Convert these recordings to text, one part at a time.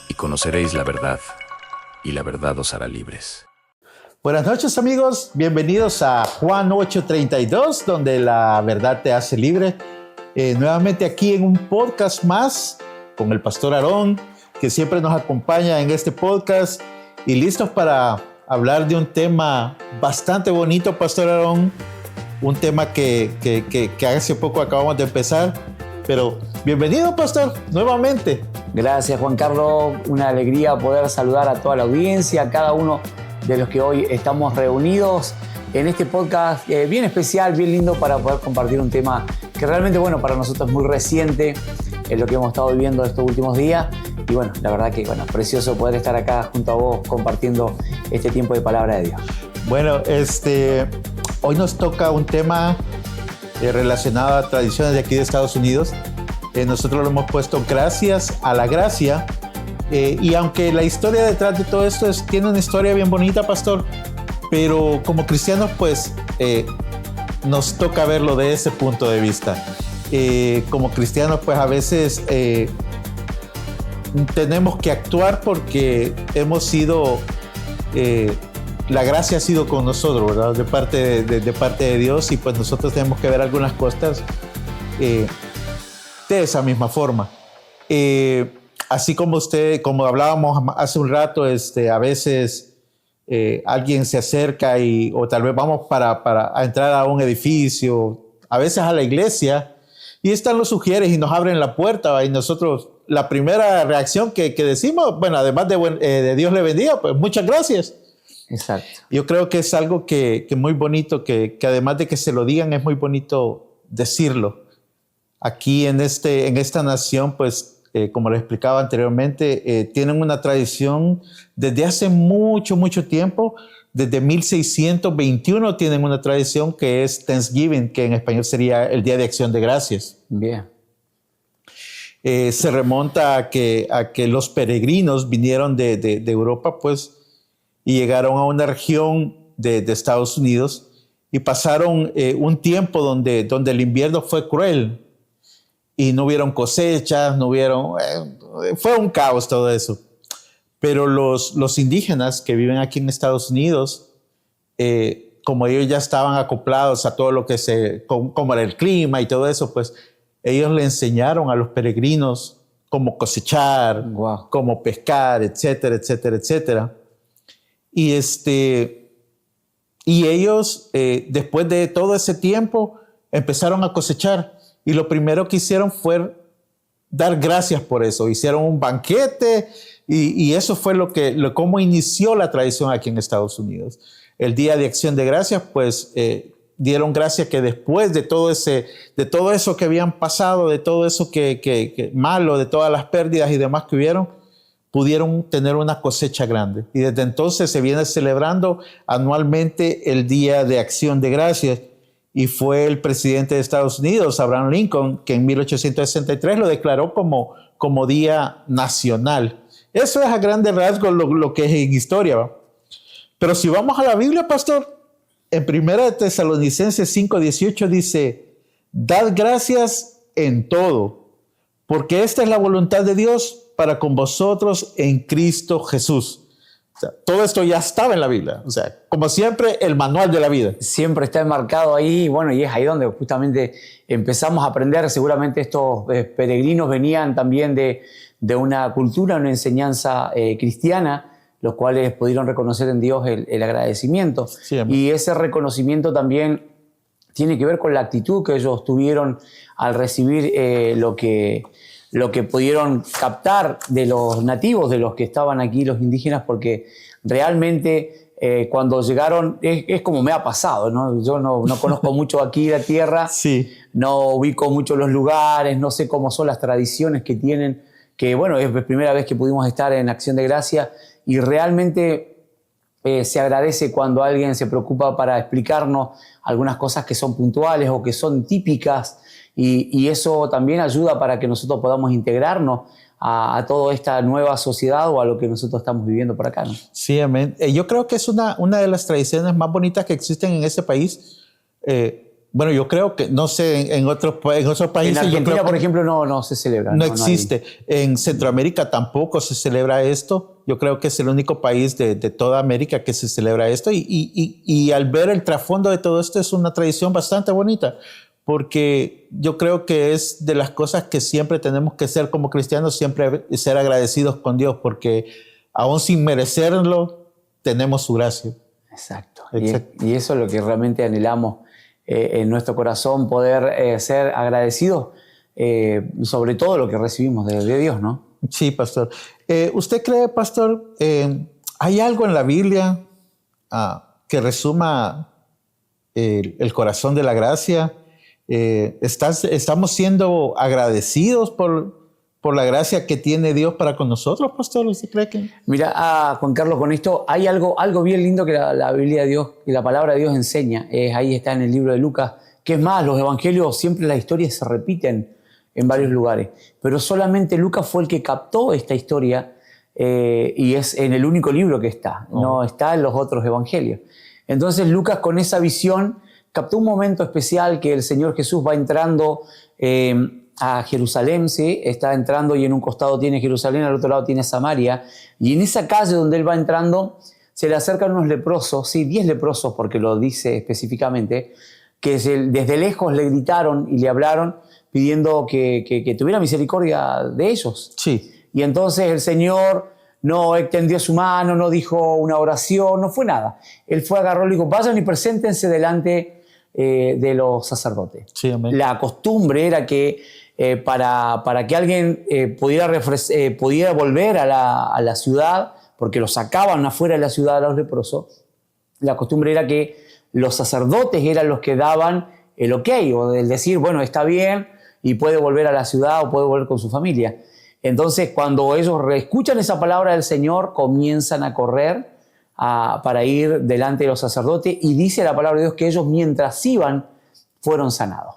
Y conoceréis la verdad, y la verdad os hará libres. Buenas noches, amigos. Bienvenidos a Juan 8:32, donde la verdad te hace libre. Nuevamente aquí en un podcast más con el pastor Aarón, que siempre nos acompaña en este podcast, y listos para hablar de un tema bastante bonito, pastor Aarón. Un tema que hace poco acabamos de empezar. Pero bienvenido, pastor, nuevamente. Gracias, Juan Carlos. Una alegría poder saludar a toda la audiencia, a cada uno de los que hoy estamos reunidos en este podcast bien especial, bien lindo, para poder compartir un tema que realmente, bueno, para nosotros es muy reciente, es lo que hemos estado viviendo estos últimos días. Y bueno, la verdad que, bueno, precioso poder estar acá junto a vos compartiendo este tiempo de palabra de Dios. Bueno, hoy nos toca un tema relacionado a tradiciones de aquí de Estados Unidos. Nosotros lo hemos puesto gracias a la gracia. Y aunque la historia detrás de todo esto tiene una historia bien bonita, pastor, pero como cristianos, pues, nos toca verlo de ese punto de vista. Como cristianos, pues, a veces tenemos que actuar porque hemos sido, la gracia ha sido con nosotros, ¿verdad? De parte de Dios, y pues nosotros tenemos que ver algunas cosas de esa misma forma. Así como hablábamos hace un rato, a veces alguien se acerca o tal vez vamos para entrar a un edificio, a veces a la iglesia, y están los sugieres y nos abren la puerta, y nosotros, la primera reacción que decimos, bueno, además de Dios le bendiga, pues muchas gracias. Exacto. Yo creo que es algo que muy bonito, que además de que se lo digan, es muy bonito decirlo. Aquí en esta nación, pues, como les explicaba anteriormente, tienen una tradición desde hace mucho, mucho tiempo. Desde 1621 tienen una tradición que es Thanksgiving, que en español sería el Día de Acción de Gracias. Bien. Se remonta a que los peregrinos vinieron de Europa, pues, y llegaron a una región de Estados Unidos y pasaron un tiempo donde el invierno fue cruel. Y no hubieron cosechas, fue un caos todo eso. Pero los indígenas que viven aquí en Estados Unidos, como ellos ya estaban acoplados a todo lo que como era el clima y todo eso, pues ellos le enseñaron a los peregrinos cómo cosechar, wow, cómo pescar, etcétera, etcétera, etcétera. Y ellos, después de todo ese tiempo, empezaron a cosechar. Y lo primero que hicieron fue dar gracias por eso. Hicieron un banquete y eso fue cómo inició la tradición aquí en Estados Unidos. El Día de Acción de Gracias, pues dieron gracias que después de todo eso que habían pasado, de todo eso que malo, de todas las pérdidas y demás que hubieron, pudieron tener una cosecha grande. Y desde entonces se viene celebrando anualmente el Día de Acción de Gracias. Y fue el presidente de Estados Unidos, Abraham Lincoln, que en 1863 lo declaró como Día Nacional. Eso es a grandes rasgos lo que es en historia, ¿va? Pero si vamos a la Biblia, pastor, en 1 Tesalonicenses 5:18 dice: dad gracias en todo, porque esta es la voluntad de Dios para con vosotros en Cristo Jesús. O sea, todo esto ya estaba en la Biblia. O sea, como siempre, el manual de la vida. Siempre está enmarcado ahí, bueno, y es ahí donde justamente empezamos a aprender. Seguramente estos peregrinos venían también de una cultura, una enseñanza cristiana, los cuales pudieron reconocer en Dios el agradecimiento. Sí, y ese reconocimiento también tiene que ver con la actitud que ellos tuvieron al recibir lo que pudieron captar de los nativos, de los que estaban aquí, los indígenas, porque realmente cuando llegaron, es como me ha pasado, ¿no? Yo no conozco mucho aquí la tierra, sí, no ubico mucho los lugares, no sé cómo son las tradiciones que tienen, que bueno, es la primera vez que pudimos estar en Acción de Gracia y realmente se agradece cuando alguien se preocupa para explicarnos algunas cosas que son puntuales o que son típicas. Y eso también ayuda para que nosotros podamos integrarnos a toda esta nueva sociedad o a lo que nosotros estamos viviendo por acá, ¿no? Sí, amén. Yo creo que es una de las tradiciones más bonitas que existen en este país. Bueno, yo creo que, no sé, en otros países... En Argentina, yo creo por ejemplo, no se celebra. no existe. En Centroamérica tampoco se celebra esto. Yo creo que es el único país de toda América que se celebra esto. Y al ver el trasfondo de todo esto, es una tradición bastante bonita, porque yo creo que es de las cosas que siempre tenemos que ser como cristianos, siempre ser agradecidos con Dios, porque aún sin merecerlo, tenemos su gracia. Exacto. Exacto. Y eso es lo que realmente anhelamos en nuestro corazón, poder ser agradecidos sobre todo lo que recibimos de Dios, ¿no? Sí, pastor. ¿Usted cree, pastor, hay algo en la Biblia que resuma el corazón de la gracia? ¿Estamos siendo agradecidos por la gracia que tiene Dios para con nosotros, pastor? ¿Usted cree que...? Mira, Juan Carlos, con esto hay algo bien lindo que la Biblia de Dios y la palabra de Dios enseña. Ahí está en el libro de Lucas. Que es más, los evangelios siempre las historias se repiten en varios lugares. Pero solamente Lucas fue el que captó esta historia y es en el único libro que está. No está en los otros evangelios. Entonces Lucas, con esa visión, captó un momento especial que el Señor Jesús va entrando a Jerusalén, ¿sí? Está entrando y en un costado tiene Jerusalén, al otro lado tiene Samaria, y en esa calle donde él va entrando se le acercan unos leprosos, sí, 10 leprosos porque lo dice específicamente, que desde lejos le gritaron y le hablaron pidiendo que tuviera misericordia de ellos. Sí. Y entonces el Señor no extendió su mano, no dijo una oración, no fue nada. Él fue, agarró y dijo, vayan y preséntense delante de los sacerdotes. Sí, amén. La costumbre era que para que alguien pudiera volver a la ciudad, porque los sacaban afuera de la ciudad a los leprosos, la costumbre era que los sacerdotes eran los que daban el ok, o el decir, bueno, está bien, y puede volver a la ciudad o puede volver con su familia. Entonces, cuando ellos escuchan esa palabra del Señor, comienzan a correr para ir delante de los sacerdotes, y dice la palabra de Dios que ellos, mientras iban, fueron sanados.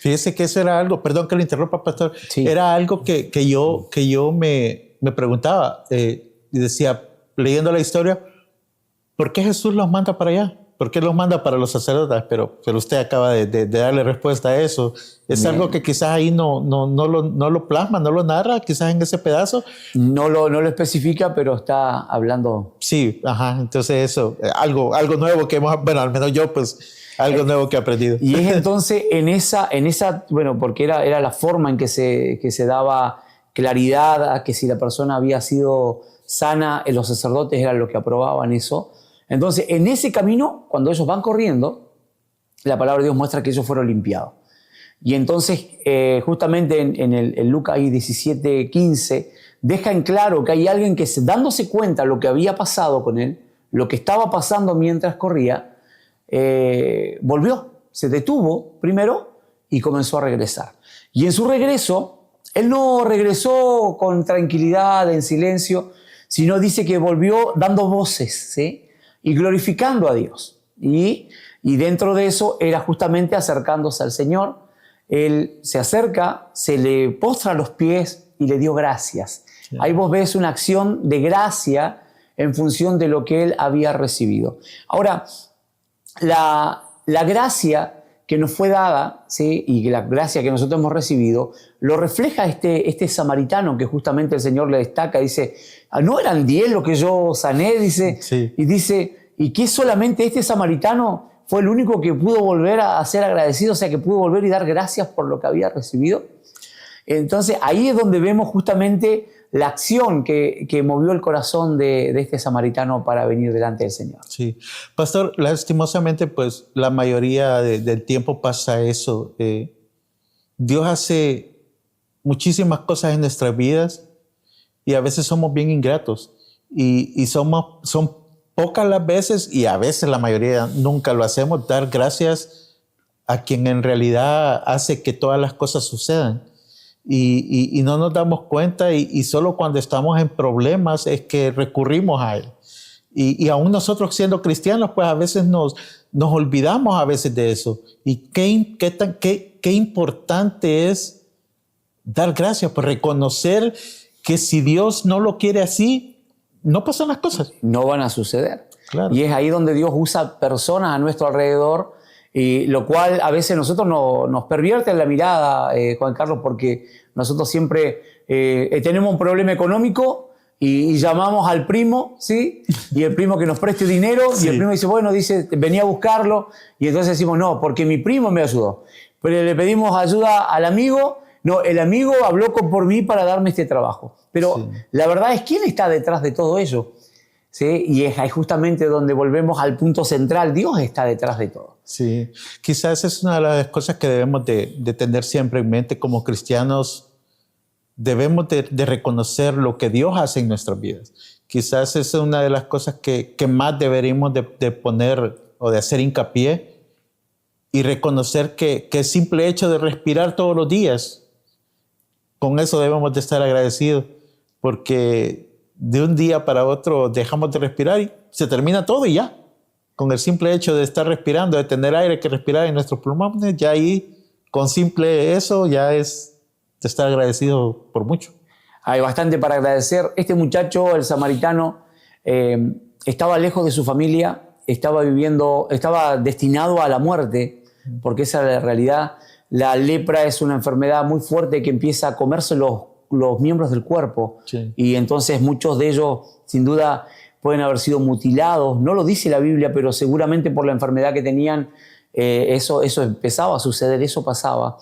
Fíjese que eso era algo, perdón que le interrumpa, pastor, Sí. era algo que yo me preguntaba y decía, leyendo la historia, ¿por qué Jesús los manda para allá? ¿Por qué los manda para los sacerdotes? Pero usted acaba de darle respuesta a eso. Es Bien. algo que quizás ahí no lo plasma, no lo narra, quizás en ese pedazo. No lo especifica, pero está hablando. Sí, ajá. Entonces eso, algo nuevo que hemos, bueno, al menos yo, pues, algo nuevo que he aprendido. Y es entonces en esa, bueno, porque era la forma en que se daba claridad a que si la persona había sido sana, los sacerdotes eran los que aprobaban eso. Entonces, en ese camino, cuando ellos van corriendo, la palabra de Dios muestra que ellos fueron limpiados. Y entonces, justamente en Lucas 17:15, deja en claro que hay alguien que, dándose cuenta de lo que había pasado con él, lo que estaba pasando mientras corría, volvió, se detuvo primero y comenzó a regresar. Y en su regreso, él no regresó con tranquilidad, en silencio, sino dice que volvió dando voces, ¿sí? Y glorificando a Dios. Y dentro de eso era justamente acercándose al Señor. Él se acerca, se le postra a los pies y le dio gracias. Sí. Ahí vos ves una acción de gracia en función de lo que él había recibido. Ahora, la gracia que nos fue dada, ¿sí? Y la gracia que nosotros hemos recibido, lo refleja este samaritano que justamente el Señor le destaca. Dice, ¿no eran 10 lo que yo sané? Dice, sí. Y dice, ¿y qué solamente este samaritano fue el único que pudo volver a ser agradecido? O sea, que pudo volver y dar gracias por lo que había recibido. Entonces, ahí es donde vemos justamente la acción que movió el corazón de este samaritano para venir delante del Señor. Sí. Pastor, lastimosamente, pues la mayoría del tiempo pasa eso. Dios hace muchísimas cosas en nuestras vidas y a veces somos bien ingratos. Y son pocas las veces, y a veces la mayoría nunca lo hacemos, dar gracias a quien en realidad hace que todas las cosas sucedan. Y no nos damos cuenta y solo cuando estamos en problemas es que recurrimos a Él. Y aún nosotros siendo cristianos, pues a veces nos olvidamos a veces de eso. Y qué importante es dar gracias, por reconocer que si Dios no lo quiere así, no pasan las cosas. No van a suceder. Claro. Y es ahí donde Dios usa personas a nuestro alrededor Y lo cual a veces nosotros nos pervierte la mirada, Juan Carlos, porque nosotros siempre tenemos un problema económico y llamamos al primo, ¿sí? Y el primo que nos preste dinero, y el primo dice, bueno, venía a buscarlo, y entonces decimos, no, porque mi primo me ayudó. Pero le pedimos ayuda al amigo, no, el amigo habló por mí para darme este trabajo. Pero la verdad es, ¿quién está detrás de todo ello? ¿Sí? Y es ahí justamente donde volvemos al punto central. Dios está detrás de todo. Sí, quizás es una de las cosas que debemos de tener siempre en mente como cristianos. Debemos de reconocer lo que Dios hace en nuestras vidas. Quizás es una de las cosas que más deberíamos de poner o de hacer hincapié, y reconocer que el simple hecho de respirar todos los días, con eso debemos de estar agradecidos, porque de un día para otro dejamos de respirar y se termina todo y ya. Con el simple hecho de estar respirando, de tener aire que respirar en nuestros pulmones, ya ahí, con simple eso, ya es de estar agradecido por mucho. Hay bastante para agradecer. Este muchacho, el samaritano, estaba lejos de su familia, estaba destinado a la muerte, porque esa es la realidad. La lepra es una enfermedad muy fuerte que empieza a comerse los miembros del cuerpo. Sí. Y entonces muchos de ellos, sin duda, pueden haber sido mutilados. No lo dice la Biblia, pero seguramente por la enfermedad que tenían, eso empezaba a suceder, eso pasaba.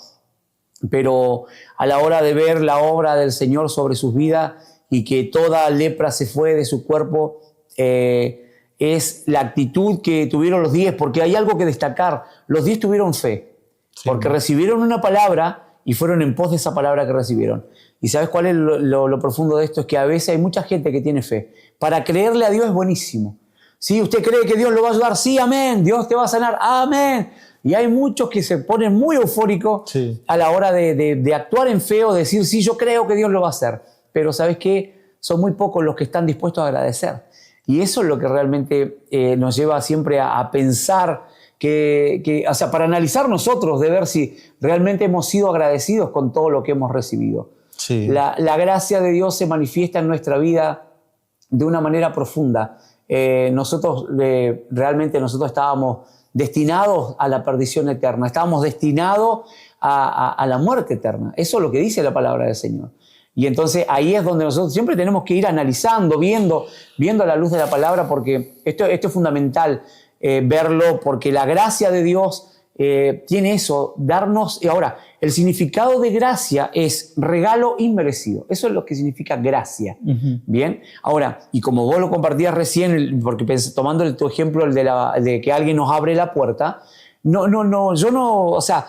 Pero a la hora de ver la obra del Señor sobre sus vidas y que toda lepra se fue de su cuerpo, es la actitud que tuvieron los 10, porque hay algo que destacar. Los 10 tuvieron fe, porque recibieron una palabra y fueron en pos de esa palabra que recibieron. ¿Y sabes cuál es lo profundo de esto? Es que a veces hay mucha gente que tiene fe. Para creerle a Dios es buenísimo. ¿Sí? ¿Usted cree que Dios lo va a ayudar? Sí, amén. Dios te va a sanar. Amén. Y hay muchos que se ponen muy eufóricos a la hora de actuar en fe o decir, sí, yo creo que Dios lo va a hacer. Pero ¿sabes qué? Son muy pocos los que están dispuestos a agradecer. Y eso es lo que realmente nos lleva siempre a pensar o sea, para analizar nosotros, de ver si realmente hemos sido agradecidos con todo lo que hemos recibido. Sí. La gracia de Dios se manifiesta en nuestra vida de una manera profunda. Realmente nosotros estábamos destinados a la perdición eterna, estábamos destinados a la muerte eterna. Eso es lo que dice la palabra del Señor. Y entonces ahí es donde nosotros siempre tenemos que ir analizando, viendo a la luz de la palabra, porque esto es fundamental verlo, porque la gracia de Dios tiene eso, darnos. Y ahora, el significado de gracia es regalo inmerecido. Eso es lo que significa gracia. Bien, ahora, y como vos lo compartías recién, porque tomando tu ejemplo, el de que alguien nos abre la puerta, yo no, o sea,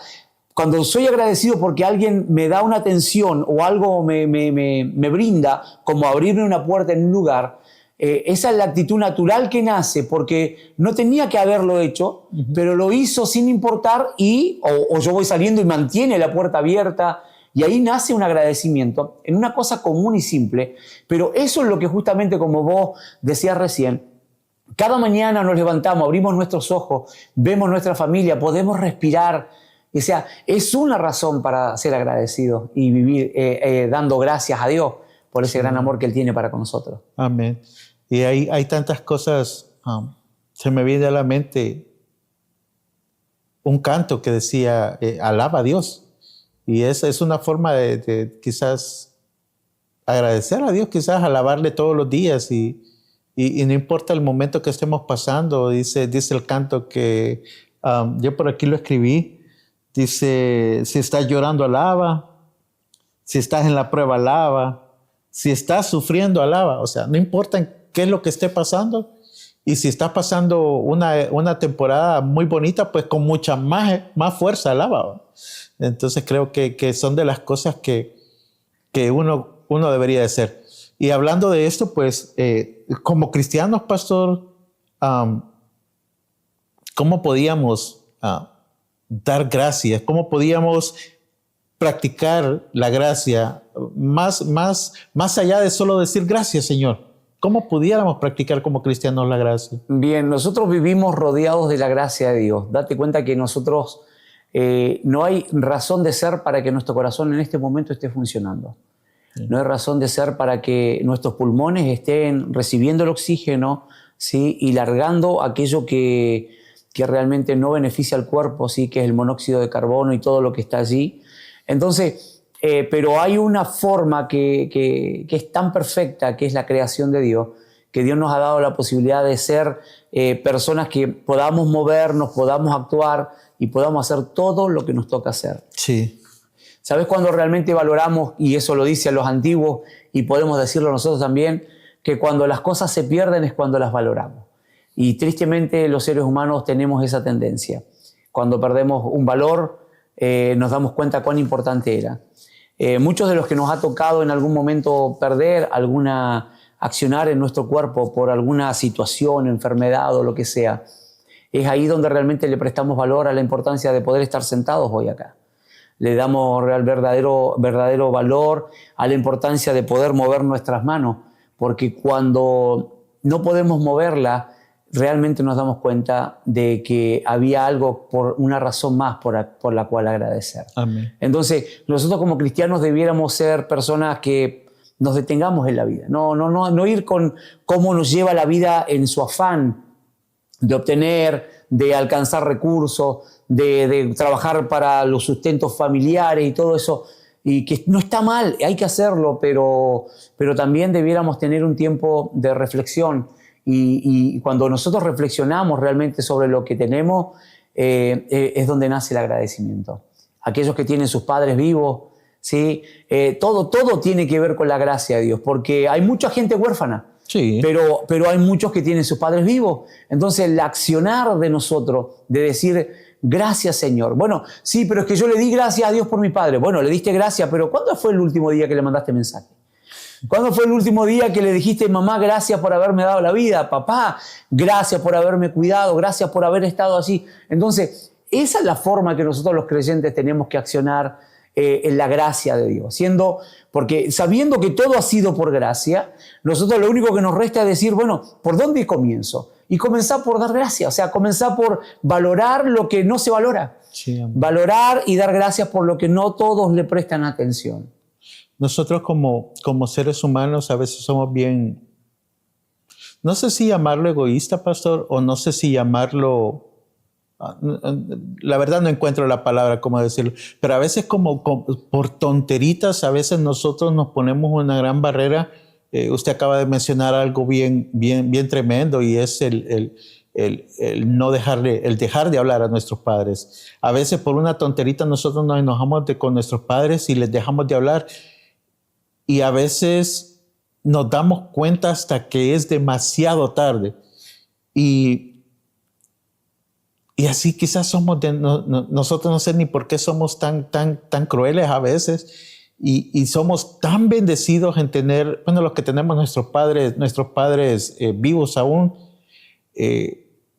cuando soy agradecido porque alguien me da una atención o algo me brinda, como abrirme una puerta en un lugar, esa es la actitud natural que nace, porque no tenía que haberlo hecho, pero lo hizo sin importar o yo voy saliendo y mantiene la puerta abierta, y ahí nace un agradecimiento en una cosa común y simple. Pero eso es lo que justamente, como vos decías recién, cada mañana nos levantamos, abrimos nuestros ojos, vemos nuestra familia, podemos respirar. O sea, es una razón para ser agradecidos y vivir dando gracias a Dios por ese gran amor que Él tiene para con nosotros. Amén. Y hay tantas cosas. Se me viene a la mente un canto que decía, alaba a Dios. Y esa es una forma de quizás agradecer a Dios, quizás alabarle todos los días. Y no importa el momento que estemos pasando, dice el canto que yo por aquí lo escribí. Dice, si estás llorando, alaba. Si estás en la prueba, alaba. Si estás sufriendo, alaba. O sea, no importa qué es lo que esté pasando. Y si estás pasando una temporada muy bonita, pues con mucha más fuerza, alaba. Entonces creo que son de las cosas que uno debería hacer. Y hablando de esto, pues, como cristianos, pastor, ¿cómo podíamos dar gracias? ¿Cómo podíamos practicar la gracia más allá de solo decir gracias, Señor? ¿Cómo pudiéramos practicar como cristianos la gracia? Bien, nosotros vivimos rodeados de la gracia de Dios. Date cuenta que nosotros no hay razón de ser para que nuestro corazón en este momento esté funcionando. Sí. No hay razón de ser para que nuestros pulmones estén recibiendo el oxígeno, ¿sí? Y largando aquello que que realmente no beneficia al cuerpo, ¿sí? Que es el monóxido de carbono y todo lo que está allí. Entonces, pero hay una forma que es tan perfecta, que es la creación de Dios, que Dios nos ha dado la posibilidad de ser personas que podamos movernos, podamos actuar y podamos hacer todo lo que nos toca hacer. Sí. ¿Sabes cuándo realmente valoramos, y eso lo dicen los antiguos y podemos decirlo nosotros también, que cuando las cosas se pierden es cuando las valoramos? Y tristemente los seres humanos tenemos esa tendencia. Cuando perdemos un valor, nos damos cuenta cuán importante era. Muchos de los que nos ha tocado en algún momento perder alguna accionar en nuestro cuerpo por alguna situación, enfermedad o lo que sea, es ahí donde realmente le prestamos valor a la importancia de poder estar sentados hoy acá. Le damos verdadero valor a la importancia de poder mover nuestras manos, porque cuando no podemos moverla, realmente nos damos cuenta de que había algo, por una razón más por la cual agradecer. Amén. Entonces, nosotros como cristianos debiéramos ser personas que nos detengamos en la vida. No ir con cómo nos lleva la vida en su afán de obtener, de alcanzar recursos, de trabajar para los sustentos familiares y todo eso. Y que no está mal, hay que hacerlo, pero también debiéramos tener un tiempo de reflexión. Y cuando nosotros reflexionamos realmente sobre lo que tenemos, es donde nace el agradecimiento. Aquellos que tienen sus padres vivos, ¿sí? Todo tiene que ver con la gracia de Dios, porque hay mucha gente huérfana, Sí. pero hay muchos que tienen sus padres vivos. Entonces, el accionar de nosotros, de decir, gracias, Señor. Bueno, sí, pero es que yo le di gracias a Dios por mi padre. Bueno, le diste gracias, pero ¿cuándo fue el último día que le mandaste mensaje? ¿Cuándo fue el último día que le dijiste, mamá, gracias por haberme dado la vida? Papá, gracias por haberme cuidado, gracias por haber estado así. Entonces, esa es la forma que nosotros los creyentes tenemos que accionar en la gracia de Dios. Porque sabiendo que todo ha sido por gracia, nosotros lo único que nos resta es decir, bueno, ¿por dónde comienzo? Y comenzar por dar gracias, o sea, comenzar por valorar lo que no se valora. Sí, amén. Valorar y dar gracias por lo que no todos le prestan atención. Nosotros como seres humanos a veces somos bien, no sé si llamarlo egoísta, pastor, o no sé si llamarlo, la verdad no encuentro la palabra cómo decirlo, pero a veces como por tonteritas, a veces nosotros nos ponemos una gran barrera. Usted acaba de mencionar algo bien tremendo, y es el dejar de hablar a nuestros padres. A veces por una tonterita nosotros nos enojamos con nuestros padres y les dejamos de hablar. Y a veces nos damos cuenta hasta que es demasiado tarde. Y así quizás somos, nosotros no sé ni por qué somos tan crueles a veces. Y somos tan bendecidos en tener, bueno, los que tenemos nuestros padres vivos aún,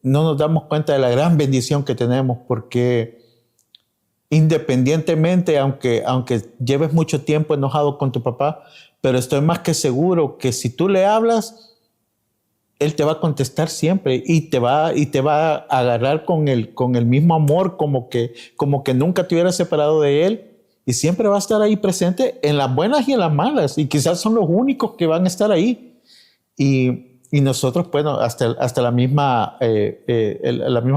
no nos damos cuenta de la gran bendición que tenemos, porque independientemente, aunque lleves mucho tiempo enojado con tu papá, pero estoy más que seguro que si tú le hablas, él te va a contestar siempre y te va a agarrar con el mismo amor, como que nunca te hubieras separado de él, y siempre va a estar ahí presente en las buenas y en las malas, y quizás son los únicos que van a estar ahí. Y nosotros, bueno, hasta la misma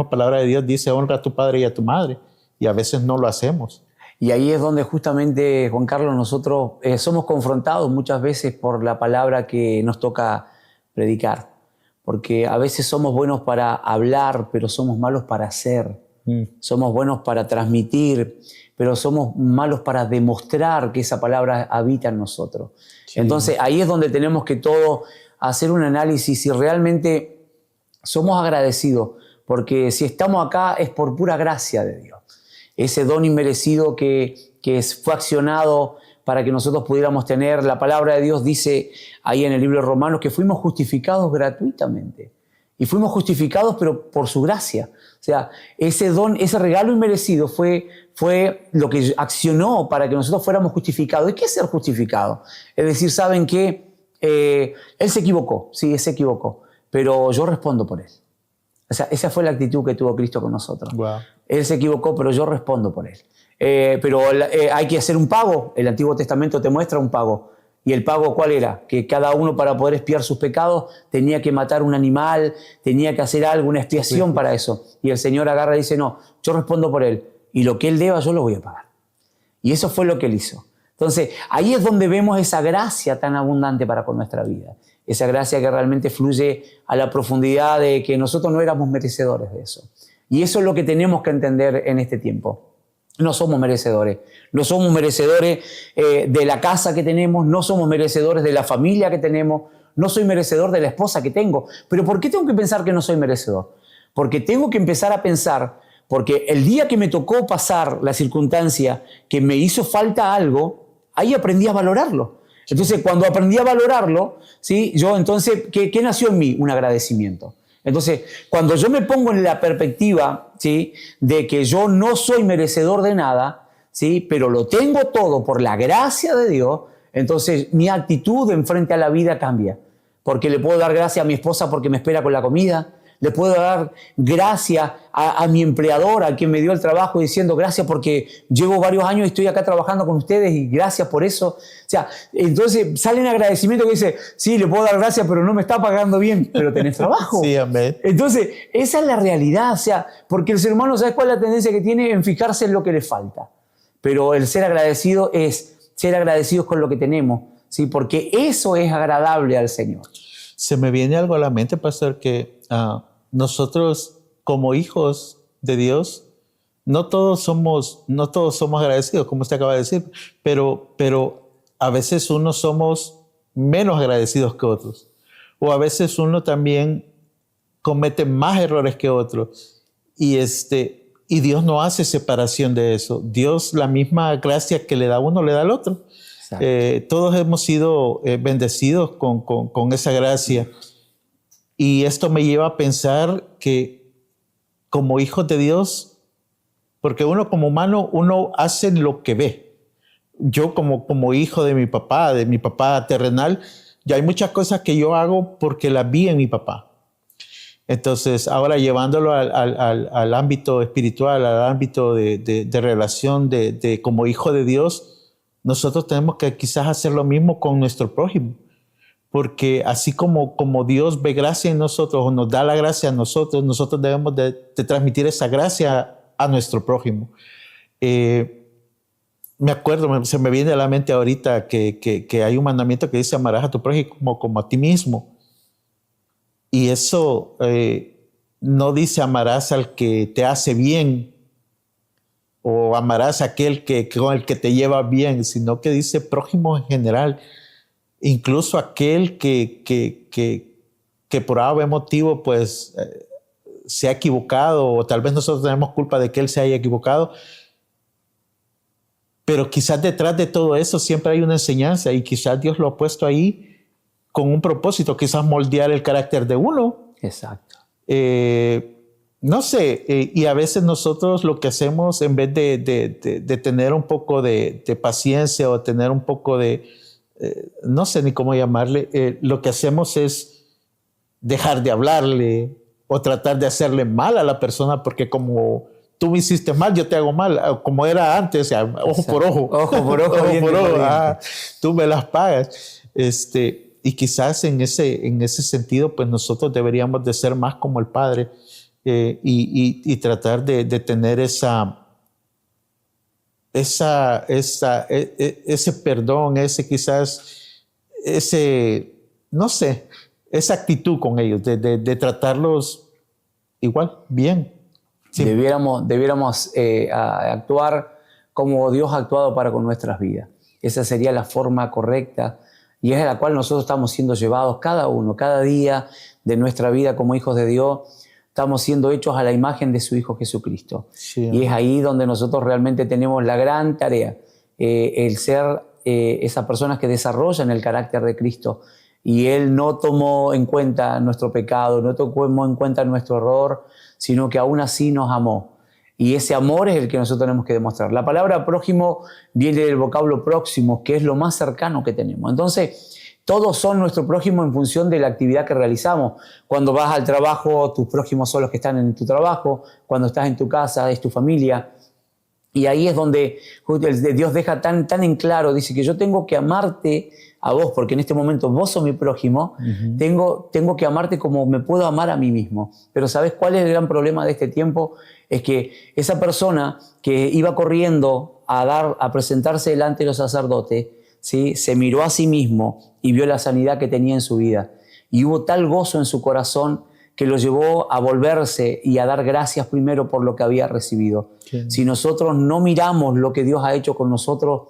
palabra de Dios dice, honra a tu padre y a tu madre. Y a veces no lo hacemos. Y ahí es donde justamente, Juan Carlos, nosotros somos confrontados muchas veces por la palabra que nos toca predicar. Porque a veces somos buenos para hablar, pero somos malos para hacer. Somos buenos para transmitir, pero somos malos para demostrar que esa palabra habita en nosotros. Sí. Entonces ahí es donde tenemos que todos hacer un análisis si realmente somos agradecidos. Porque si estamos acá es por pura gracia de Dios. Ese don inmerecido que fue accionado para que nosotros pudiéramos tener. La palabra de Dios dice ahí en el libro de Romanos que fuimos justificados gratuitamente. Y fuimos justificados pero por su gracia. O sea, ese don, ese regalo inmerecido fue lo que accionó para que nosotros fuéramos justificados. ¿Y qué es ser justificado? Es decir, ¿saben qué? Él se equivocó, sí, él se equivocó, pero yo respondo por él. O sea, esa fue la actitud que tuvo Cristo con nosotros. Wow. Él se equivocó, pero yo respondo por él. Pero hay que hacer un pago. El Antiguo Testamento te muestra un pago. ¿Y el pago cuál era? Que cada uno, para poder expiar sus pecados, tenía que matar un animal, tenía que hacer algo, una expiación para eso. Y el Señor agarra y dice, no, yo respondo por él. Y lo que él deba, yo lo voy a pagar. Y eso fue lo que él hizo. Entonces, ahí es donde vemos esa gracia tan abundante para con nuestra vida. Esa gracia que realmente fluye a la profundidad de que nosotros no éramos merecedores de eso. Y eso es lo que tenemos que entender en este tiempo. No somos merecedores. No somos merecedores de la casa que tenemos, no somos merecedores de la familia que tenemos, no soy merecedor de la esposa que tengo. ¿Pero por qué tengo que pensar que no soy merecedor? Porque tengo que empezar a pensar, porque el día que me tocó pasar la circunstancia que me hizo falta algo, ahí aprendí a valorarlo. Entonces, cuando aprendí a valorarlo, ¿sí? Yo entonces, ¿qué nació en mí? Un agradecimiento. Entonces, cuando yo me pongo en la perspectiva, ¿sí?, de que yo no soy merecedor de nada, ¿sí?, pero lo tengo todo por la gracia de Dios, entonces mi actitud en frente a la vida cambia. Porque le puedo dar gracias a mi esposa porque me espera con la comida, le puedo dar gracias a mi empleador, a quien me dio el trabajo, diciendo gracias porque llevo varios años y estoy acá trabajando con ustedes y gracias por eso. O sea, entonces salen agradecimientos que dice, sí, le puedo dar gracias, pero no me está pagando bien, pero tenés trabajo. Sí, amén. Entonces, esa es la realidad, o sea, porque el ser humano, ¿sabes cuál es la tendencia que tiene? En fijarse en lo que le falta. Pero el ser agradecido es ser agradecidos con lo que tenemos, ¿sí? Porque eso es agradable al Señor. Se me viene algo a la mente, pastor, que nosotros como hijos de Dios, no todos somos agradecidos, como usted acaba de decir, pero a veces unos somos menos agradecidos que otros. O a veces uno también comete más errores que otros. Y Dios no hace separación de eso. Dios, la misma gracia que le da a uno, le da al otro. Todos hemos sido bendecidos con esa gracia. Y esto me lleva a pensar que como hijos de Dios, porque uno como humano, uno hace lo que ve. Yo como hijo de mi papá terrenal, ya hay muchas cosas que yo hago porque las vi en mi papá. Entonces, ahora llevándolo al ámbito espiritual, al ámbito de relación como hijo de Dios, nosotros tenemos que quizás hacer lo mismo con nuestro prójimo. Porque así como Dios ve gracia en nosotros o nos da la gracia a nosotros, nosotros debemos de transmitir esa gracia a nuestro prójimo. Me acuerdo, se me viene a la mente ahorita que hay un mandamiento que dice amarás a tu prójimo como a ti mismo. Y eso no dice amarás al que te hace bien o amarás a aquel con el que te lleva bien, sino que dice prójimo en general. Incluso aquel que por algún motivo pues, se ha equivocado, o tal vez nosotros tenemos culpa de que él se haya equivocado, pero quizás detrás de todo eso siempre hay una enseñanza y quizás Dios lo ha puesto ahí con un propósito, quizás moldear el carácter de uno. Exacto. No sé, y a veces nosotros lo que hacemos en vez de tener un poco de paciencia o tener un poco de... no sé ni cómo llamarle, lo que hacemos es dejar de hablarle o tratar de hacerle mal a la persona porque como tú me hiciste mal, yo te hago mal, como era antes, o sea, ojo por ojo. Ojo por ojo, ojo por ojo, tú me las pagas. Y quizás en ese sentido, pues nosotros deberíamos de ser más como el Padre y tratar de tener ese perdón, no sé, esa actitud con ellos, de tratarlos igual, bien. Sí. Debiéramos actuar como Dios ha actuado para con nuestras vidas. Esa sería la forma correcta y es a la cual nosotros estamos siendo llevados cada uno, cada día de nuestra vida como hijos de Dios. Estamos siendo hechos a la imagen de su Hijo Jesucristo. Sí. Y es ahí donde nosotros realmente tenemos la gran tarea, el ser esas personas que desarrollan el carácter de Cristo. Y Él no tomó en cuenta nuestro pecado, no tomó en cuenta nuestro error, sino que aún así nos amó. Y ese amor es el que nosotros tenemos que demostrar. La palabra prójimo viene del vocablo próximo, que es lo más cercano que tenemos. Entonces, todos son nuestro prójimo en función de la actividad que realizamos. Cuando vas al trabajo, tus prójimos son los que están en tu trabajo. Cuando estás en tu casa, es tu familia. Y ahí es donde Dios deja tan en claro, dice que yo tengo que amarte a vos, porque en este momento vos sos mi prójimo, tengo que amarte como me puedo amar a mí mismo. Pero ¿sabés cuál es el gran problema de este tiempo? Es que esa persona que iba corriendo a presentarse delante de los sacerdotes, ¿sí?, se miró a sí mismo y vio la sanidad que tenía en su vida. Y hubo tal gozo en su corazón que lo llevó a volverse y a dar gracias primero por lo que había recibido. Sí. Si nosotros no miramos lo que Dios ha hecho con nosotros,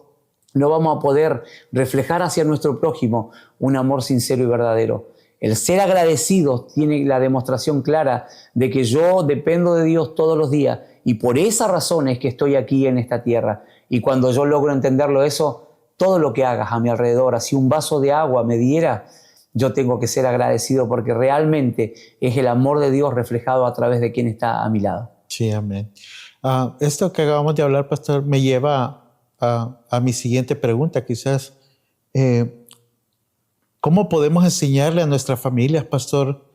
no vamos a poder reflejar hacia nuestro prójimo un amor sincero y verdadero. El ser agradecidos tiene la demostración clara de que yo dependo de Dios todos los días y por esa razón es que estoy aquí en esta tierra. Y cuando yo logro entenderlo eso, todo lo que hagas a mi alrededor, si un vaso de agua me diera, yo tengo que ser agradecido porque realmente es el amor de Dios reflejado a través de quien está a mi lado. Sí, amén. Esto que acabamos de hablar, pastor, me lleva a mi siguiente pregunta, quizás. ¿Cómo podemos enseñarle a nuestras familias, pastor,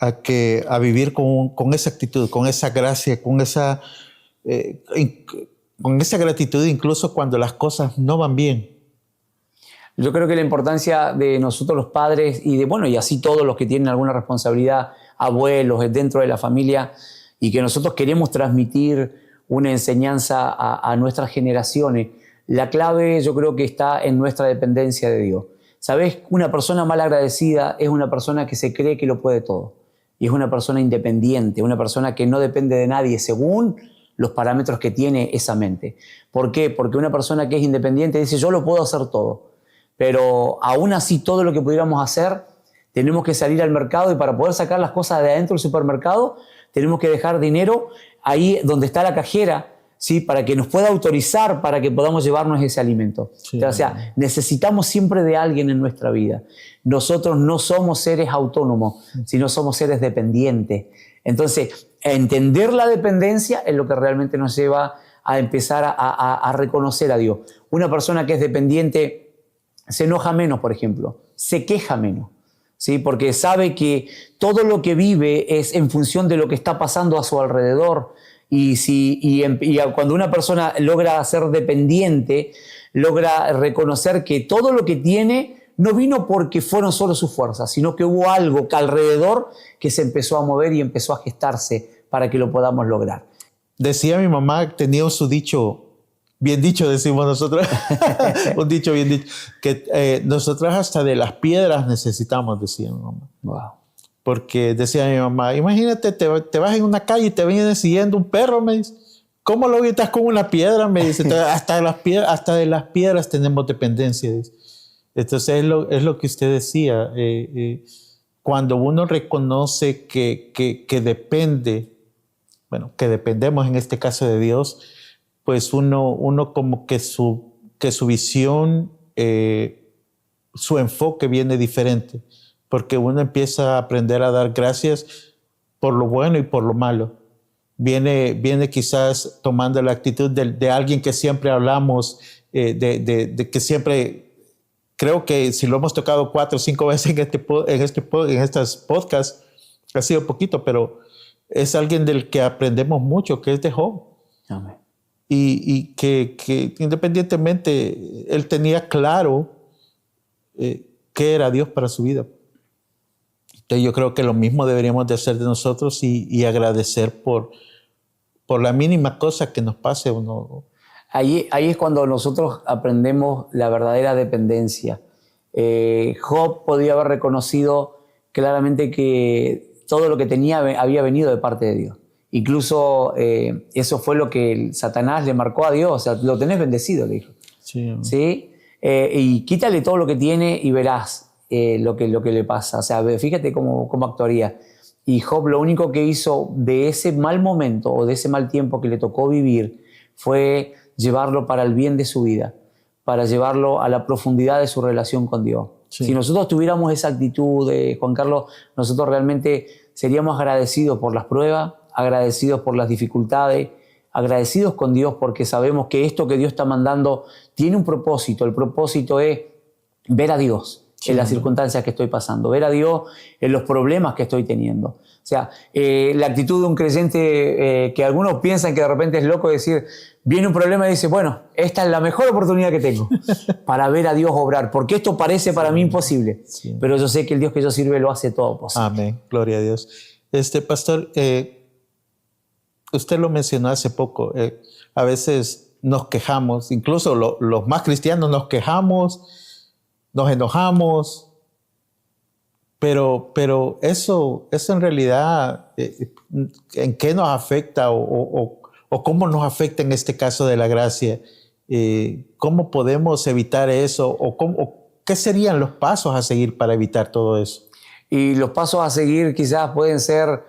a vivir con esa actitud, con esa gracia, con esa gratitud, incluso cuando las cosas no van bien? Yo creo que la importancia de nosotros los padres y así todos los que tienen alguna responsabilidad, abuelos, dentro de la familia, y que nosotros queremos transmitir una enseñanza a nuestras generaciones, la clave yo creo que está en nuestra dependencia de Dios. ¿Sabés? Una persona mal agradecida es una persona que se cree que lo puede todo. Y es una persona independiente, una persona que no depende de nadie según los parámetros que tiene esa mente. ¿Por qué? Porque una persona que es independiente dice, yo lo puedo hacer todo. Pero aún así, todo lo que pudiéramos hacer, tenemos que salir al mercado y para poder sacar las cosas de adentro del supermercado, tenemos que dejar dinero ahí donde está la cajera, ¿sí?, para que nos pueda autorizar para que podamos llevarnos ese alimento. Sí, o sea, necesitamos siempre de alguien en nuestra vida. Nosotros no somos seres autónomos, sino somos seres dependientes. Entonces, entender la dependencia es lo que realmente nos lleva a empezar a reconocer a Dios. Una persona que es dependiente se enoja menos, por ejemplo, se queja menos, ¿sí?, porque sabe que todo lo que vive es en función de lo que está pasando a su alrededor. Y cuando una persona logra ser dependiente, logra reconocer que todo lo que tiene no vino porque fueron solo sus fuerzas, sino que hubo algo que alrededor que se empezó a mover y empezó a gestarse para que lo podamos lograr. Decía mi mamá, tenía su dicho, bien dicho decimos nosotros, un dicho bien dicho, que nosotros hasta de las piedras necesitamos, decía mi mamá. Wow. Porque decía mi mamá, imagínate, te vas en una calle y te viene siguiendo un perro, me dice. ¿Cómo lo evitas con una piedra? Me dice. Hasta de las piedras tenemos dependencia. Dice. Entonces es lo que usted decía. Cuando uno reconoce que depende, que dependemos en este caso de Dios, pues uno como que su visión, su enfoque viene diferente. Porque uno empieza a aprender a dar gracias por lo bueno y por lo malo. Viene quizás tomando la actitud de alguien que siempre hablamos, de que siempre, creo que si lo hemos tocado 4 o 5 veces en estos podcasts, ha sido poquito, pero es alguien del que aprendemos mucho, que es de Job. Amén. Y que independientemente, él tenía claro qué era Dios para su vida. Entonces yo creo que lo mismo deberíamos de hacer de nosotros y agradecer por la mínima cosa que nos pase. Ahí es cuando nosotros aprendemos la verdadera dependencia. Job podía haber reconocido claramente que todo lo que tenía había venido de parte de Dios. Incluso eso fue lo que Satanás le marcó a Dios. O sea, lo tenés bendecido, le dijo. Sí. ¿Sí? Y quítale todo lo que tiene y verás lo que le pasa. O sea, fíjate cómo actuaría. Y Job lo único que hizo de ese mal momento o de ese mal tiempo que le tocó vivir fue llevarlo para el bien de su vida, para llevarlo a la profundidad de su relación con Dios. Sí. Si nosotros tuviéramos esa actitud, Juan Carlos, nosotros realmente seríamos agradecidos por las pruebas, agradecidos por las dificultades, agradecidos con Dios porque sabemos que esto que Dios está mandando tiene un propósito. El propósito es ver a Dios. en las circunstancias que estoy pasando, ver a Dios en los problemas que estoy teniendo. O sea, la actitud de un creyente que algunos piensan que de repente es loco decir, viene un problema y dice, bueno, esta es la mejor oportunidad que tengo para ver a Dios obrar, porque esto parece para mí imposible, pero yo sé que el Dios que yo sirve lo hace todo posible. Amén, gloria a Dios. Pastor, usted lo mencionó hace poco, a veces nos quejamos, incluso los más cristianos nos quejamos, nos enojamos, pero eso en realidad, ¿en qué nos afecta o cómo nos afecta en este caso de la gracia? ¿Cómo podemos evitar eso? ¿O qué serían los pasos a seguir para evitar todo eso? Y los pasos a seguir quizás pueden ser,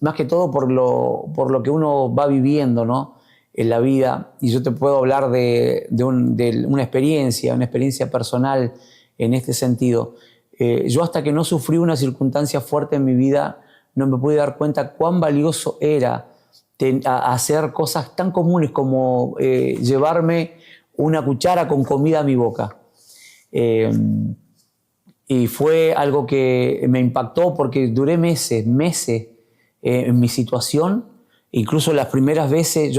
más que todo por lo que uno va viviendo, ¿no?, en la vida. Y yo te puedo hablar de una experiencia personal en este sentido. Yo hasta que no sufrí una circunstancia fuerte en mi vida, no me pude dar cuenta cuán valioso era hacer cosas tan comunes como llevarme una cuchara con comida a mi boca. Y fue algo que me impactó porque duré meses en mi situación. Incluso las primeras veces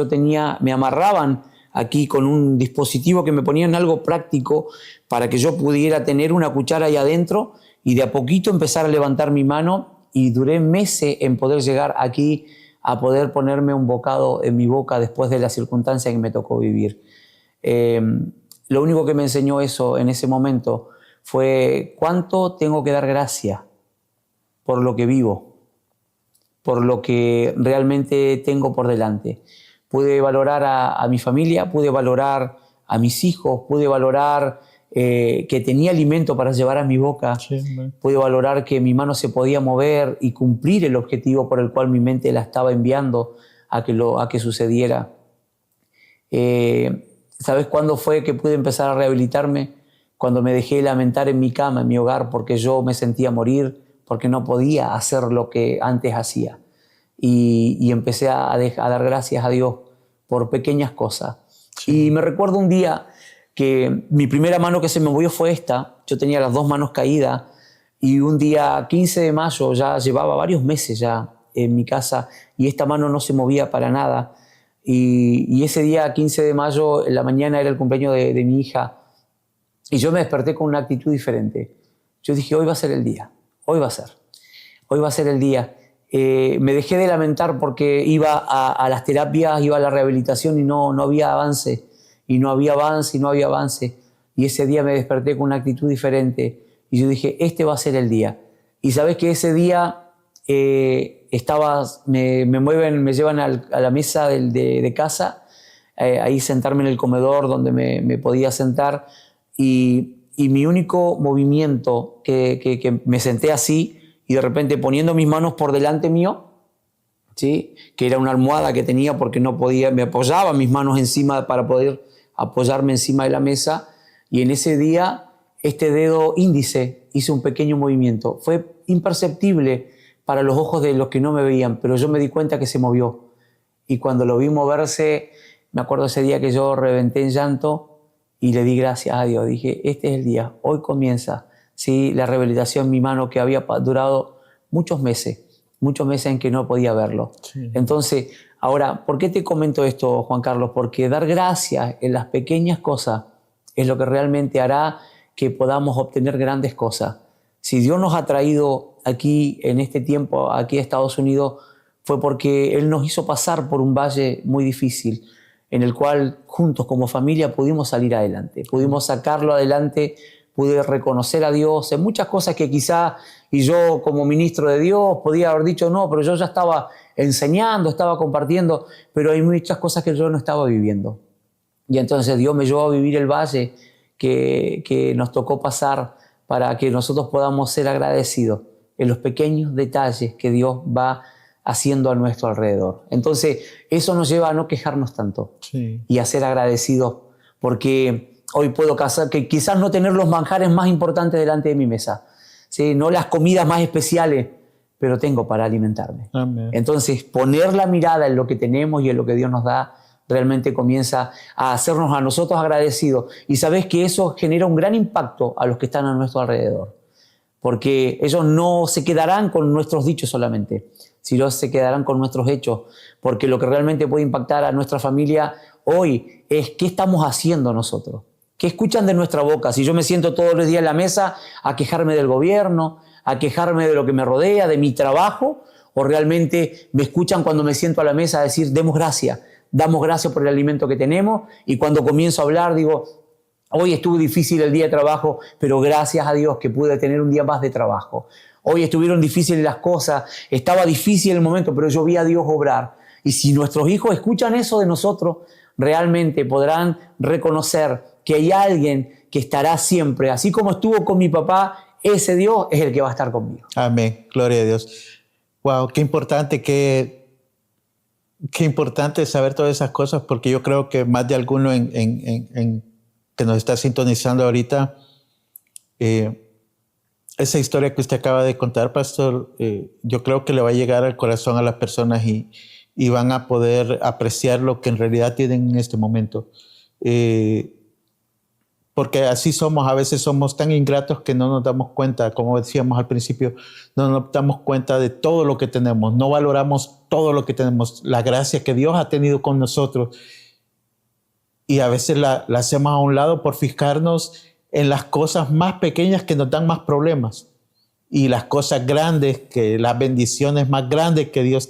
me amarraban aquí con un dispositivo que me ponían algo práctico para que yo pudiera tener una cuchara ahí adentro y de a poquito empezar a levantar mi mano, y duré meses en poder llegar aquí a poder ponerme un bocado en mi boca después de la circunstancia que me tocó vivir. Lo único que me enseñó eso en ese momento fue cuánto tengo que dar gracias por lo que vivo, por lo que realmente tengo por delante. Pude valorar a mi familia, pude valorar a mis hijos, pude valorar que tenía alimento para llevar a mi boca, pude valorar que mi mano se podía mover y cumplir el objetivo por el cual mi mente la estaba enviando a que sucediera. ¿Sabes cuándo fue que pude empezar a rehabilitarme? Cuando me dejé lamentar en mi cama, en mi hogar, porque yo me sentía morir, porque no podía hacer lo que antes hacía. Y empecé a dar gracias a Dios por pequeñas cosas. Sí. Y me recuerdo un día que mi primera mano que se me movió fue esta. Yo tenía las dos manos caídas, y un día 15 de mayo, ya llevaba varios meses ya en mi casa, y esta mano no se movía para nada. Y ese día 15 de mayo, en la mañana, era el cumpleaños de mi hija, y yo me desperté con una actitud diferente. Yo dije, hoy va a ser el día, hoy va a ser el día. Me dejé de lamentar porque iba a las terapias, iba a la rehabilitación y no había avance, y no había avance. Y ese día me desperté con una actitud diferente, y yo dije, este va a ser el día. Y sabes que ese día me llevan a la mesa de casa, ahí sentarme en el comedor donde me podía sentar, y mi único movimiento, que me senté así, y de repente poniendo mis manos por delante mío, ¿sí?, que era una almohada que tenía porque no podía, me apoyaba mis manos encima para poder apoyarme encima de la mesa, y en ese día este dedo índice hizo un pequeño movimiento. Fue imperceptible para los ojos de los que no me veían, pero yo me di cuenta que se movió, y cuando lo vi moverse, me acuerdo ese día que yo reventé en llanto y le di gracias a Dios. Dije, este es el día, hoy comienza, ¿sí?, la rehabilitación en mi mano, que había durado muchos meses en que no podía verlo. Sí. Entonces, ahora, ¿por qué te comento esto, Juan Carlos? Porque dar gracias en las pequeñas cosas es lo que realmente hará que podamos obtener grandes cosas. Si Dios nos ha traído aquí, en este tiempo, aquí a Estados Unidos, fue porque Él nos hizo pasar por un valle muy difícil, en el cual juntos como familia pudimos salir adelante, pudimos sacarlo adelante, pude reconocer a Dios en muchas cosas que quizá, y yo como ministro de Dios podía haber dicho no, pero yo ya estaba enseñando, estaba compartiendo, pero hay muchas cosas que yo no estaba viviendo. Y entonces Dios me llevó a vivir el valle que nos tocó pasar, para que nosotros podamos ser agradecidos en los pequeños detalles que Dios va haciendo a nuestro alrededor. Entonces, eso nos lleva a no quejarnos tanto, sí, y a ser agradecidos, porque hoy puedo que quizás no tener los manjares más importantes delante de mi mesa, ¿sí?, no las comidas más especiales, pero tengo para alimentarme. Amén. Entonces, poner la mirada en lo que tenemos y en lo que Dios nos da realmente comienza a hacernos a nosotros agradecidos. Y sabes que eso genera un gran impacto a los que están a nuestro alrededor. Porque ellos no se quedarán con nuestros dichos solamente, sino se quedarán con nuestros hechos. Porque lo que realmente puede impactar a nuestra familia hoy es qué estamos haciendo nosotros. ¿Qué escuchan de nuestra boca? Si yo me siento todos los días en la mesa a quejarme del gobierno, a quejarme de lo que me rodea, de mi trabajo, o realmente me escuchan cuando me siento a la mesa a decir, damos gracias por el alimento que tenemos, y cuando comienzo a hablar digo, hoy estuvo difícil el día de trabajo, pero gracias a Dios que pude tener un día más de trabajo. Hoy estuvieron difíciles las cosas, estaba difícil el momento, pero yo vi a Dios obrar. Y si nuestros hijos escuchan eso de nosotros, realmente podrán reconocer que hay alguien que estará siempre, así como estuvo con mi papá, ese Dios es el que va a estar conmigo. Amén, gloria a Dios. Wow, qué importante, qué importante saber todas esas cosas, porque yo creo que más de alguno que nos está sintonizando ahorita, esa historia que usted acaba de contar, pastor, yo creo que le va a llegar al corazón a las personas y van a poder apreciar lo que en realidad tienen en este momento. Porque así somos, a veces somos tan ingratos que no nos damos cuenta, como decíamos al principio, no nos damos cuenta de todo lo que tenemos, no valoramos todo lo que tenemos, la gracia que Dios ha tenido con nosotros. Y a veces la hacemos a un lado por fijarnos en las cosas más pequeñas que nos dan más problemas. Y las cosas grandes, que las bendiciones más grandes que Dios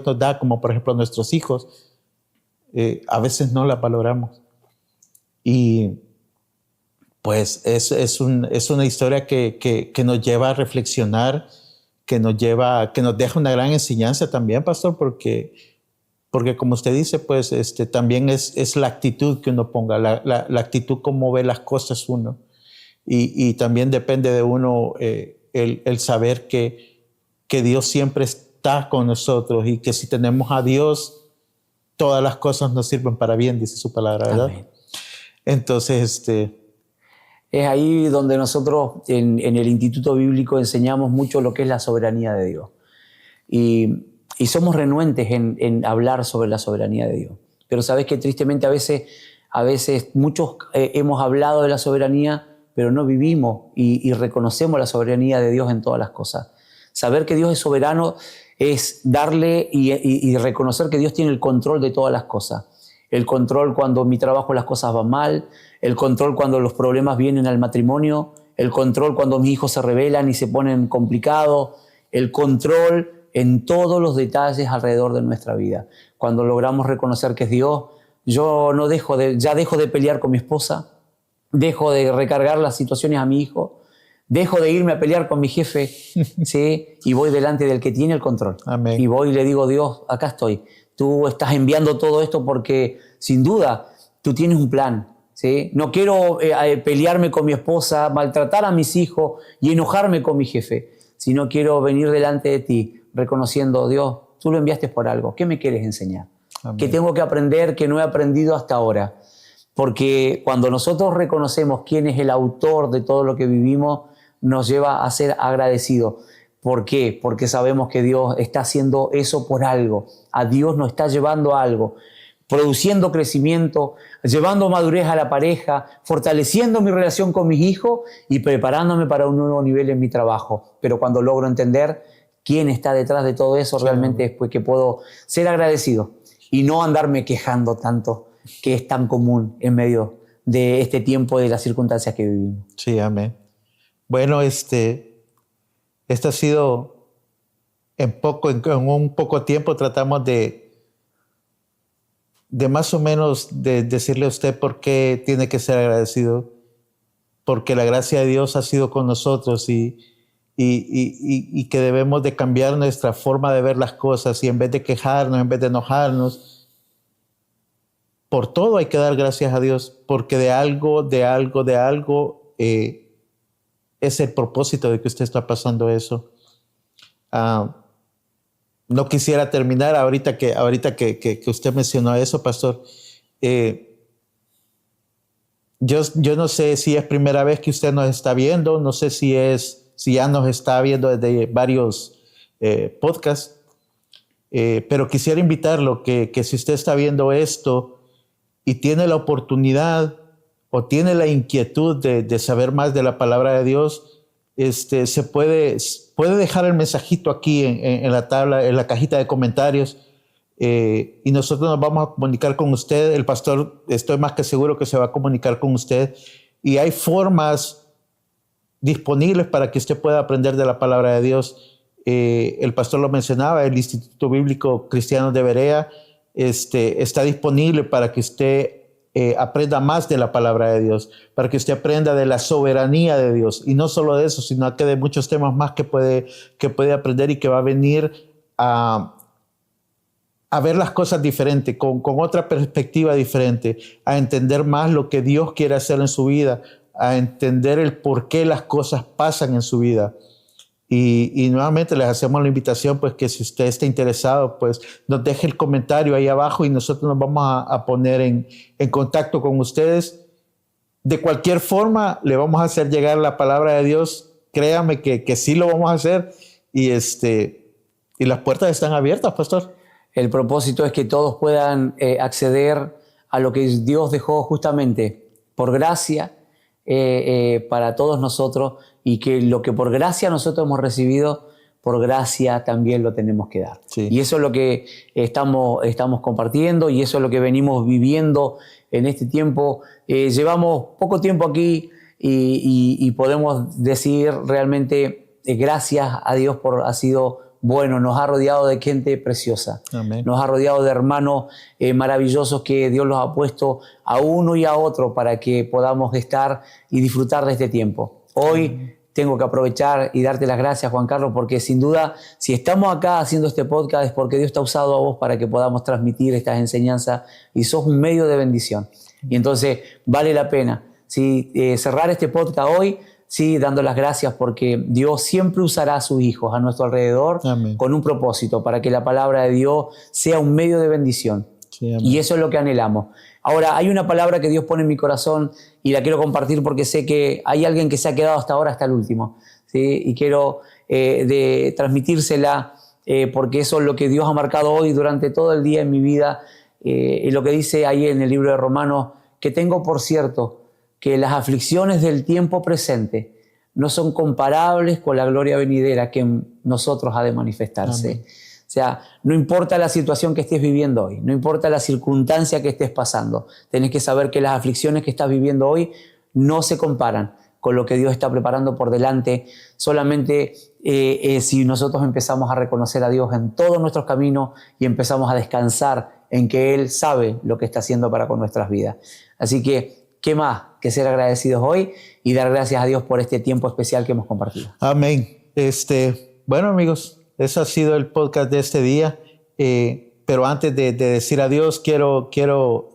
nos da, como por ejemplo nuestros hijos, a veces no las valoramos. Y pues es una historia que nos lleva a reflexionar, que nos deja una gran enseñanza también, pastor, porque como usted dice, pues también es la actitud que uno ponga, la actitud como ve las cosas uno. Y también depende de uno el saber que Dios siempre está con nosotros y que si tenemos a Dios, todas las cosas nos sirven para bien, dice su palabra, ¿verdad? Amén. Entonces, es ahí donde nosotros en el Instituto Bíblico enseñamos mucho lo que es la soberanía de Dios. Y somos renuentes en hablar sobre la soberanía de Dios. Pero sabes que tristemente a veces muchos hemos hablado de la soberanía, pero no vivimos y reconocemos la soberanía de Dios en todas las cosas. Saber que Dios es soberano es darle y reconocer que Dios tiene el control de todas las cosas. El control cuando en mi trabajo las cosas van mal, el control cuando los problemas vienen al matrimonio, el control cuando mis hijos se rebelan y se ponen complicados, el control en todos los detalles alrededor de nuestra vida. Cuando logramos reconocer que es Dios, yo ya dejo de pelear con mi esposa, dejo de recargar las situaciones a mi hijo, dejo de irme a pelear con mi jefe, ¿sí? Y voy delante del que tiene el control. Amén. Y voy y le digo, Dios, acá estoy. Tú estás enviando todo esto porque, sin duda, tú tienes un plan, ¿sí? No quiero pelearme con mi esposa, maltratar a mis hijos y enojarme con mi jefe, sino quiero venir delante de ti reconociendo, Dios, tú lo enviaste por algo. ¿Qué me quieres enseñar? Amén. ¿Qué tengo que aprender que no he aprendido hasta ahora? Porque cuando nosotros reconocemos quién es el autor de todo lo que vivimos, nos lleva a ser agradecidos. ¿Por qué? Porque sabemos que Dios está haciendo eso por algo. A Dios nos está llevando a algo, produciendo crecimiento, llevando madurez a la pareja, fortaleciendo mi relación con mis hijos y preparándome para un nuevo nivel en mi trabajo. Pero cuando logro entender quién está detrás de todo eso, realmente es pues que puedo ser agradecido y no andarme quejando tanto, que es tan común en medio de este tiempo y de las circunstancias que vivimos. Sí, amén. Bueno, esto ha sido en un poco tiempo tratamos de más o menos de decirle a usted por qué tiene que ser agradecido, porque la gracia de Dios ha sido con nosotros y que debemos de cambiar nuestra forma de ver las cosas y en vez de quejarnos, en vez de enojarnos, por todo hay que dar gracias a Dios, porque de algo es el propósito de que usted está pasando eso. No quisiera terminar ahorita que usted mencionó eso, pastor. Yo no sé si es primera vez que usted nos está viendo, no sé si ya nos está viendo desde varios podcasts, pero quisiera invitarlo que si usted está viendo esto y tiene la oportunidad o tiene la inquietud de saber más de la palabra de Dios, se puede dejar el mensajito aquí en la tabla, en la cajita de comentarios, y nosotros nos vamos a comunicar con usted. El pastor, estoy más que seguro que se va a comunicar con usted, y hay formas disponibles para que usted pueda aprender de la palabra de Dios. El pastor lo mencionaba, el Instituto Bíblico Cristiano de Berea está disponible para que usted aprenda más de la palabra de Dios, para que usted aprenda de la soberanía de Dios, y no solo de eso, sino que de muchos temas más que puede aprender, y que va a venir a ver las cosas diferente, con otra perspectiva diferente, a entender más lo que Dios quiere hacer en su vida, a entender el por qué las cosas pasan en su vida. Y nuevamente les hacemos la invitación, pues, que si usted está interesado, pues nos deje el comentario ahí abajo, y nosotros nos vamos a poner en contacto con ustedes. De cualquier forma, le vamos a hacer llegar la palabra de Dios. Créame que sí lo vamos a hacer, y las puertas están abiertas, pastor. El propósito es que todos puedan acceder a lo que Dios dejó justamente por gracia para todos nosotros, y que lo que por gracia nosotros hemos recibido, por gracia también lo tenemos que dar. Sí. Y eso es lo que estamos compartiendo, y eso es lo que venimos viviendo en este tiempo. Llevamos poco tiempo aquí, y podemos decir realmente gracias a Dios por ha sido bueno. Nos ha rodeado de gente preciosa. Amén. Nos ha rodeado de hermanos maravillosos que Dios los ha puesto a uno y a otro para que podamos estar y disfrutar de este tiempo. Hoy tengo que aprovechar y darte las gracias, Juan Carlos, porque sin duda, si estamos acá haciendo este podcast, es porque Dios te ha usado a vos para que podamos transmitir estas enseñanzas, y sos un medio de bendición. Y entonces vale la pena, ¿sí? Cerrar este podcast hoy, sí, dando las gracias, porque Dios siempre usará a sus hijos a nuestro alrededor. Amén. Con un propósito, para que la palabra de Dios sea un medio de bendición. Sí, amén. Y eso es lo que anhelamos. Ahora, hay una palabra que Dios pone en mi corazón, y la quiero compartir porque sé que hay alguien que se ha quedado hasta ahora, hasta el último, ¿sí? Y quiero transmitírsela, porque eso es lo que Dios ha marcado hoy durante todo el día en mi vida, y lo que dice ahí en el libro de Romanos, que tengo por cierto que las aflicciones del tiempo presente no son comparables con la gloria venidera que en nosotros ha de manifestarse. Amén. O sea, no importa la situación que estés viviendo hoy, no importa la circunstancia que estés pasando, tenés que saber que las aflicciones que estás viviendo hoy no se comparan con lo que Dios está preparando por delante. Solamente si nosotros empezamos a reconocer a Dios en todos nuestros caminos y empezamos a descansar en que Él sabe lo que está haciendo para con nuestras vidas. Así que, ¿qué más que ser agradecidos hoy y dar gracias a Dios por este tiempo especial que hemos compartido? Amén. Bueno, amigos, eso ha sido el podcast de este día. Pero antes de decir adiós, quiero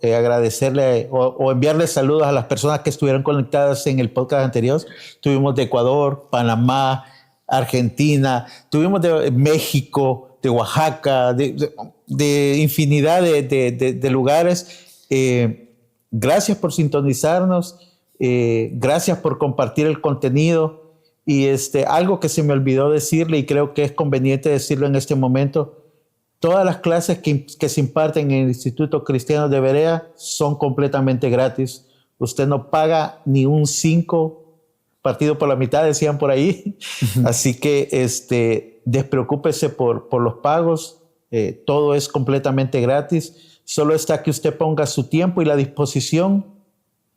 agradecerle o enviarle saludos a las personas que estuvieron conectadas en el podcast anterior. Tuvimos de Ecuador, Panamá, Argentina, tuvimos de México, de Oaxaca, de infinidad de lugares. Gracias por sintonizarnos, gracias por compartir el contenido. Y algo que se me olvidó decirle, y creo que es conveniente decirlo en este momento: todas las clases que se imparten en el Instituto Cristiano de Berea son completamente gratis. Usted no paga ni un 5 partido por la mitad, decían por ahí. Así que despreocúpese por los pagos. Todo es completamente gratis. Solo está que usted ponga su tiempo y la disposición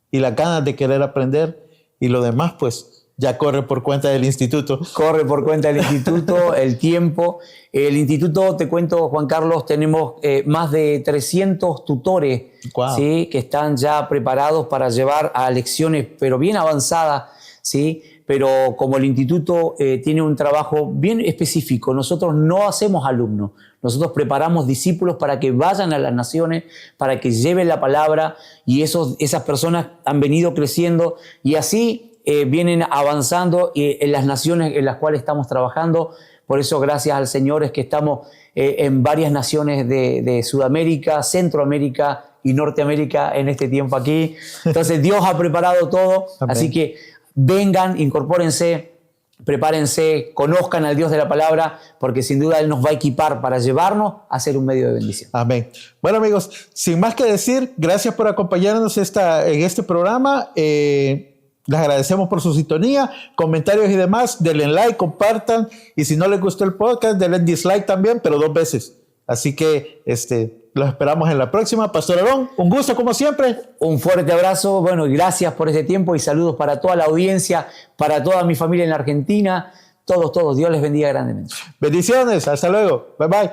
y las ganas de querer aprender, y lo demás, pues, ya corre por cuenta del instituto. Corre por cuenta del instituto, el tiempo. El instituto, te cuento, Juan Carlos, tenemos más de 300 tutores, Wow. ¿sí? Que están ya preparados para llevar a lecciones, pero bien avanzadas, ¿sí? Pero como el instituto tiene un trabajo bien específico, nosotros no hacemos alumnos, nosotros preparamos discípulos para que vayan a las naciones, para que lleven la palabra, y esas personas han venido creciendo, y así vienen avanzando en las naciones en las cuales estamos trabajando. Por eso, gracias al Señor, es que estamos en varias naciones de Sudamérica, Centroamérica y Norteamérica en este tiempo aquí. Entonces, Dios ha preparado todo. Amén. Así que vengan, incorpórense. prepárense, conozcan al Dios de la palabra, porque sin duda Él nos va a equipar para llevarnos a ser un medio de bendición. Amén. Bueno, amigos, sin más que decir, gracias por acompañarnos en este programa. Les agradecemos por su sintonía, comentarios y demás. Denle like, compartan. Y si no les gustó el podcast, denle dislike también, pero 2 veces. Así que los esperamos en la próxima. Pastor Aarón, un gusto como siempre. Un fuerte abrazo, bueno, y gracias por este tiempo y saludos para toda la audiencia, para toda mi familia en la Argentina. Todos, Dios les bendiga grandemente. Bendiciones, hasta luego. Bye bye.